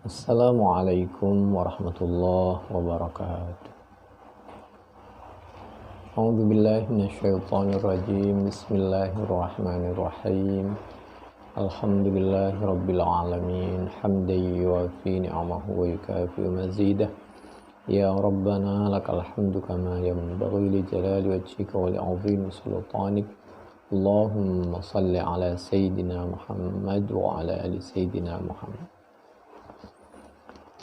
Assalamualaikum warahmatullahi wabarakatuh. A'udzu billahi minasyaitonir rajim. Bismillahirrahmanirrahim. Alhamdulillahi rabbil alamin. Hamdan yuwafi ni'amahu wa yukafi mazidah. Ya Rabbana lakal hamdu kama yanbaghi li jalali wajhika wa li 'azimi sultanik. Allahumma salli ala sayyidina Muhammad wa ala ali sayyidina Muhammad.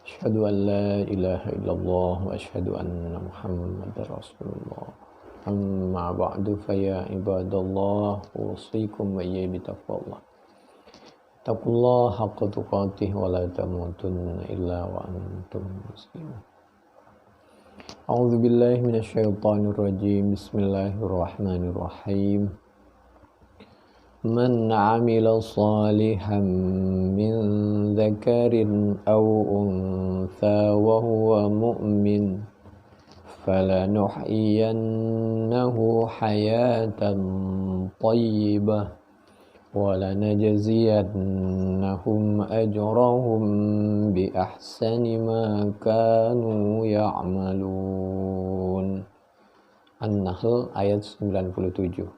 Asyhadu an la ilaha illallah wa asyhadu anna Muhammadar Rasulullah. Amma ba'du fa ya ibadallah usikum wa iyyakum bitaqwallah. Taqullaha haqqa tuqatih wa la tamutunna illa wa antum muslimun. A'udzu billahi minasyaitonir rajim. Bismillahirrahmanirrahim. Man 'amila shalihan min dzakarin aw untha wa huwa mu'min falanuhyiyannahu hayatan thayyibah wa lanajziyannahum ajrahum bi ahsani ma kanu ya'malun. An-Nahl ayat 97.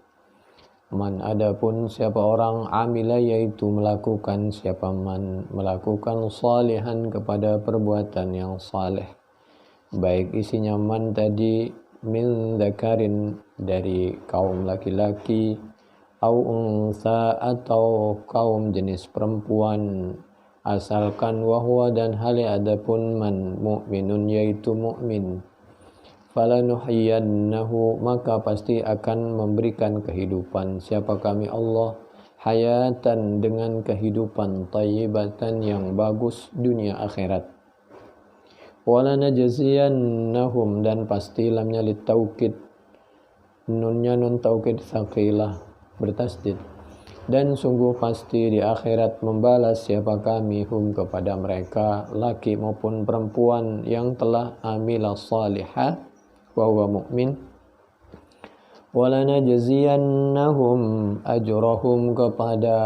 Man, adapun siapa orang amila, yaitu melakukan, siapa man melakukan salihan kepada perbuatan yang saleh, baik isinya man tadi min dzakarin dari kaum laki-laki, au unsa atau kaum jenis perempuan, asalkan wahwa dan hal adapun man mu'minun yaitu mukmin, falanuhyiyannahu maka pasti akan memberikan kehidupan siapa kami Allah, hayatan dengan kehidupan thayyibatan yang bagus dunia akhirat, walanajziyannahum dan pasti lamnya litaukid, nunnya nun taukid tsaqilah bertasdid, dan sungguh pasti di akhirat membalas siapa kami hum kepada mereka laki maupun perempuan yang telah amila salihah wa huwa mu'min, walanajziyannahum ajrahum kepada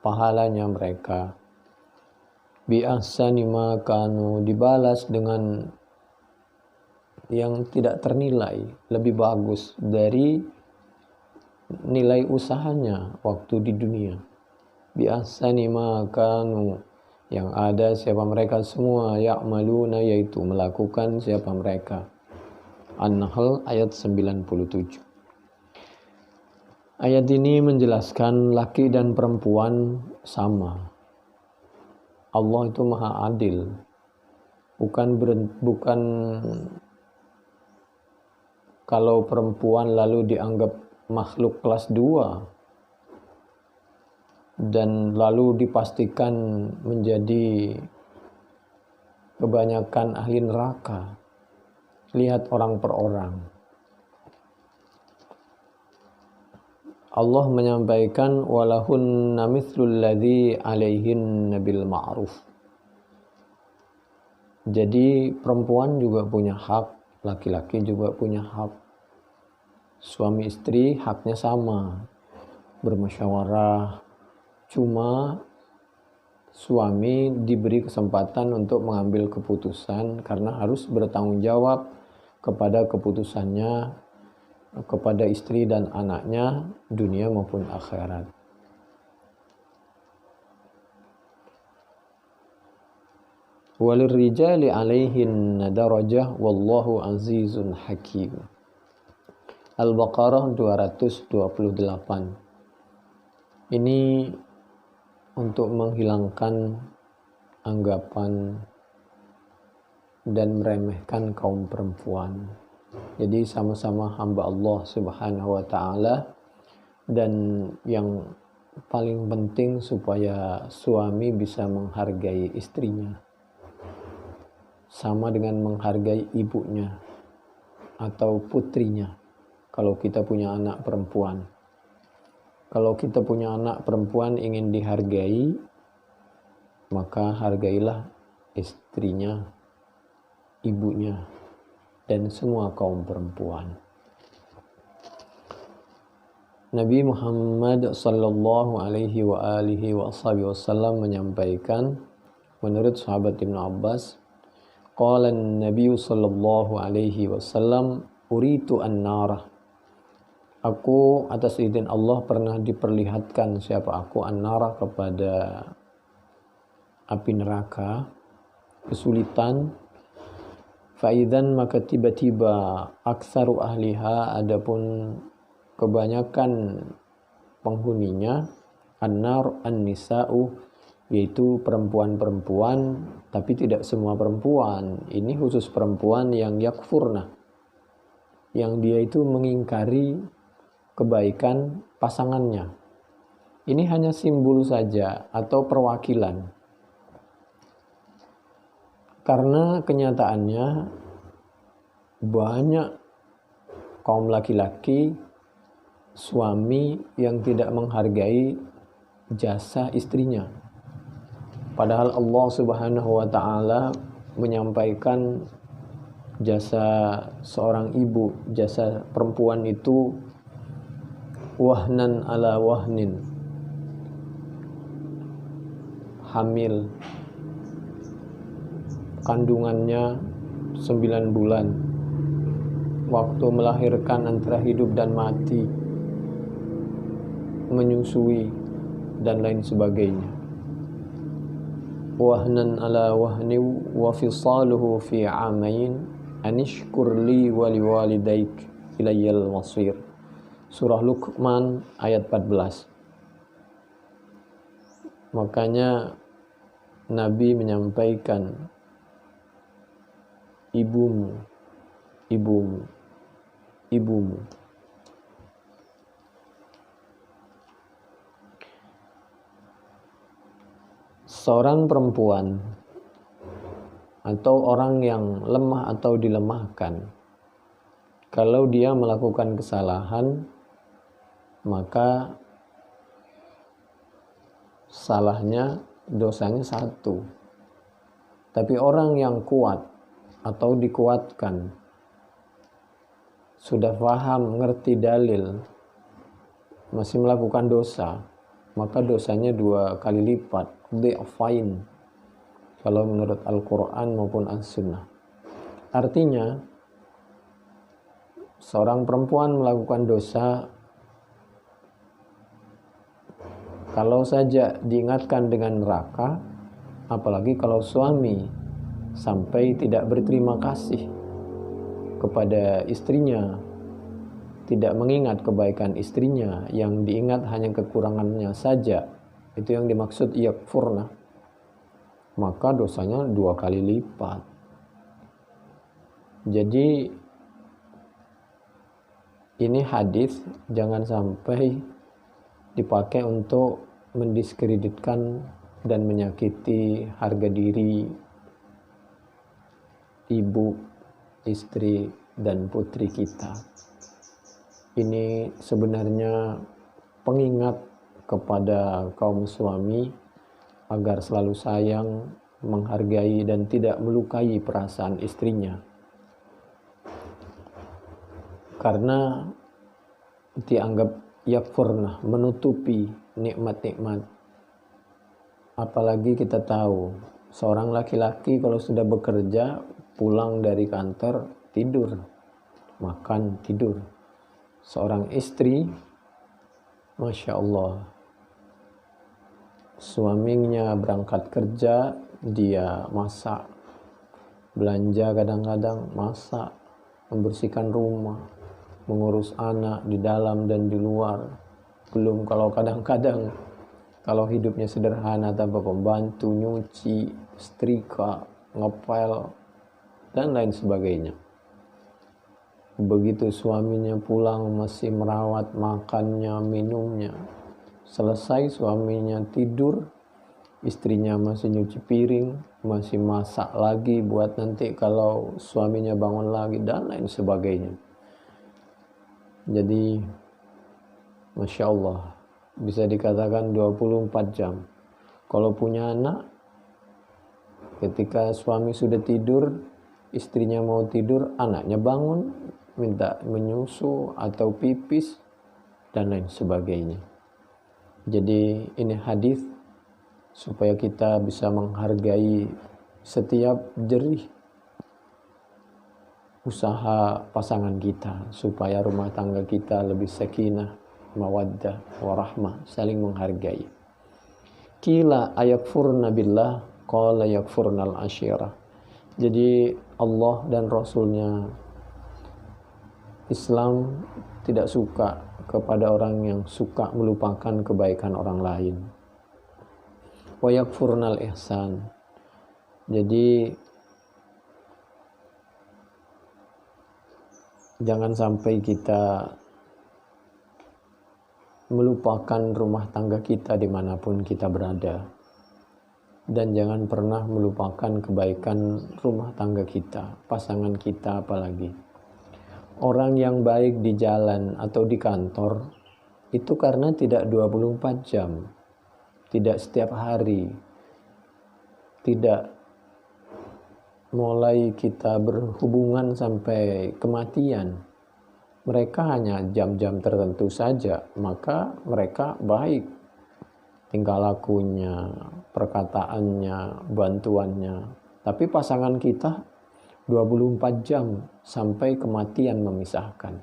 pahalanya mereka, bi ahsani ma kanu dibalas dengan yang tidak ternilai, lebih bagus dari nilai usahanya waktu di dunia. Bi ahsani ma kanu yang ada siapa mereka semua ya'maluna yaitu melakukan siapa mereka. An-Nahl ayat 97. Ayat ini menjelaskan laki dan perempuan sama. Allah itu maha adil. Bukan kalau perempuan lalu dianggap makhluk kelas 2 dan lalu dipastikan menjadi kebanyakan ahli neraka. Lihat orang per orang. Allah menyampaikan walahunna mithlul ladzi alaihinna bil ma'ruf. Jadi perempuan juga punya hak, laki-laki juga punya hak. Suami istri haknya sama, bermusyawarah. Cuma suami diberi kesempatan untuk mengambil keputusan karena harus bertanggung jawab kepada keputusannya kepada istri dan anaknya dunia maupun akhirat. Walirrijali alaihinna darajah wallahu azizun hakim. Al-Baqarah 228. Ini untuk menghilangkan anggapan dan meremehkan kaum perempuan. Jadi sama-sama hamba Allah Subhanahu wa taala, dan yang paling penting supaya suami bisa menghargai istrinya sama dengan menghargai ibunya atau putrinya. Kalau kita punya anak perempuan, kalau kita punya anak perempuan ingin dihargai, maka hargailah istrinya, ibunya, dan semua kaum perempuan. Nabi Muhammad sallallahu alaihi wa alihi wasallam menyampaikan, menurut sahabat Ibnu Abbas, qala an-nabiy sallallahu alaihi wasallam uritu an-nar. Aku atas izin Allah pernah diperlihatkan siapa aku an-nar kepada api neraka, kesulitan. Faidan maka tiba-tiba aksaru ahliha, adapun kebanyakan penghuninya, an-nar an-nisa'u, yaitu perempuan-perempuan, tapi tidak semua perempuan. Ini khusus perempuan yang yakfurna, yang dia itu mengingkari kebaikan pasangannya. Ini hanya simbol saja atau perwakilan. Karena kenyataannya banyak kaum laki-laki, suami yang tidak menghargai jasa istrinya. Padahal Allah Subhanahu wa taala menyampaikan jasa seorang ibu, jasa perempuan itu wahnan ala wahnin, hamil, kandungannya 9 bulan, waktu melahirkan antara hidup dan mati, menyusui dan lain sebagainya. Wahnan ala wahni wa fisaluhu fi amain anishkur li wa liwalidaik ilayyal masir. Surah Luqman ayat 14. Makanya Nabi menyampaikan, ibumu, ibumu, ibumu. Seorang perempuan atau orang yang lemah atau dilemahkan, kalau dia melakukan kesalahan, maka salahnya, dosanya satu. Tapi orang yang kuat atau dikuatkan, sudah paham, ngerti dalil, masih melakukan dosa, maka dosanya 2 kali lipat, dhi'fain, kalau menurut Al-Quran maupun As-Sunnah. Artinya, seorang perempuan melakukan dosa, kalau saja diingatkan dengan neraka, apalagi kalau suami sampai tidak berterima kasih kepada istrinya, tidak mengingat kebaikan istrinya, yang diingat hanya kekurangannya saja, itu yang dimaksud yakfurna, maka dosanya 2 kali lipat. Jadi ini hadis jangan sampai dipakai untuk mendiskreditkan dan menyakiti harga diri ibu, istri, dan putri kita. Ini sebenarnya pengingat kepada kaum suami agar selalu sayang, menghargai, dan tidak melukai perasaan istrinya. Karena dianggap yakfurna, menutupi nikmat-nikmat. Apalagi kita tahu, seorang laki-laki kalau sudah bekerja, pulang dari kantor, tidur, makan, tidur. Seorang istri, Masya Allah, suaminya berangkat kerja, dia masak, belanja kadang-kadang, masak, membersihkan rumah, mengurus anak di dalam dan di luar. Belum kalau kadang-kadang, kalau hidupnya sederhana tanpa pembantu, nyuci, setrika, ngepel, dan lain sebagainya. Begitu suaminya pulang masih merawat makannya, minumnya. Selesai suaminya tidur, istrinya masih nyuci piring, masih masak lagi buat nanti kalau suaminya bangun lagi, dan lain sebagainya. Jadi Masya Allah, bisa dikatakan 24 jam. Kalau punya anak, ketika suami sudah tidur, istrinya mau tidur, anaknya bangun, minta menyusu atau pipis, dan lain sebagainya. Jadi ini hadis supaya kita bisa menghargai setiap jerih usaha pasangan kita, supaya rumah tangga kita lebih sakinah, mawaddah, warahmah, saling menghargai. Qila ayakfurna billah, qala yakfurnal ashirah. Jadi Allah dan Rasulnya, Islam tidak suka kepada orang yang suka melupakan kebaikan orang lain. Wa yakfurnal ihsan. Jadi jangan sampai kita melupakan rumah tangga kita dimanapun kita berada. Dan jangan pernah melupakan kebaikan rumah tangga kita, pasangan kita apalagi. Orang yang baik di jalan atau di kantor, itu karena tidak 24 jam, tidak setiap hari, tidak mulai kita berhubungan sampai kematian. Mereka hanya jam-jam tertentu saja, maka mereka baik tingkah lakunya, perkataannya, bantuannya. Tapi pasangan kita 24 jam sampai kematian memisahkan.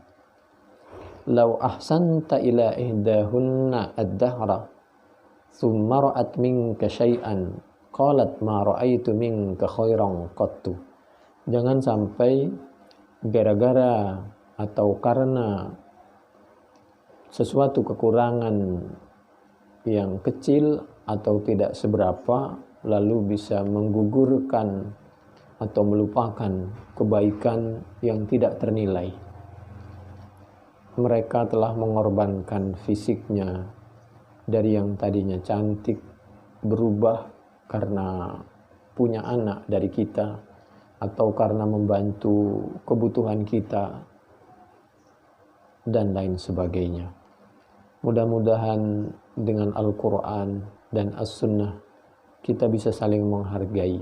Lau ahsanta ila ihdahunna ad-dahra thumma ra'at minka syai'an qalat ma ra'aitu minka khairan qattu. Jangan sampai gara-gara atau karena sesuatu kekurangan yang kecil atau tidak seberapa lalu bisa menggugurkan atau melupakan kebaikan yang tidak ternilai. Mereka telah mengorbankan fisiknya dari yang tadinya cantik berubah karena punya anak dari kita atau karena membantu kebutuhan kita dan lain sebagainya. Mudah-mudahan dengan Al-Quran dan As-Sunnah kita bisa saling menghargai,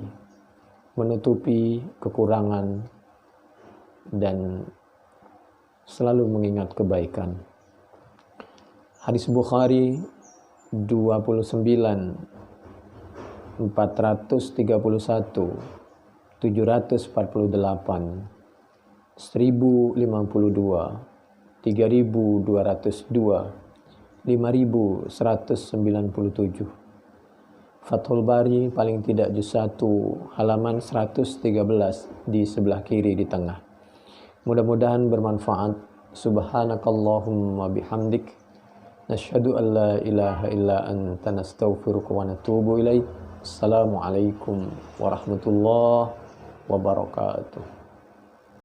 menutupi kekurangan, dan selalu mengingat kebaikan. Hadis Bukhari 29, 431, 748, 1052, 3202, 5197. Fathul Bari paling tidak juz 1 halaman 113 di sebelah kiri di tengah. Mudah-mudahan bermanfaat. Subhanakallahumma bihamdik nasyhadu an la ilaha illa anta nastaghfiruka wa natubu ilaik. Assalamualaikum warahmatullahi wabarakatuh.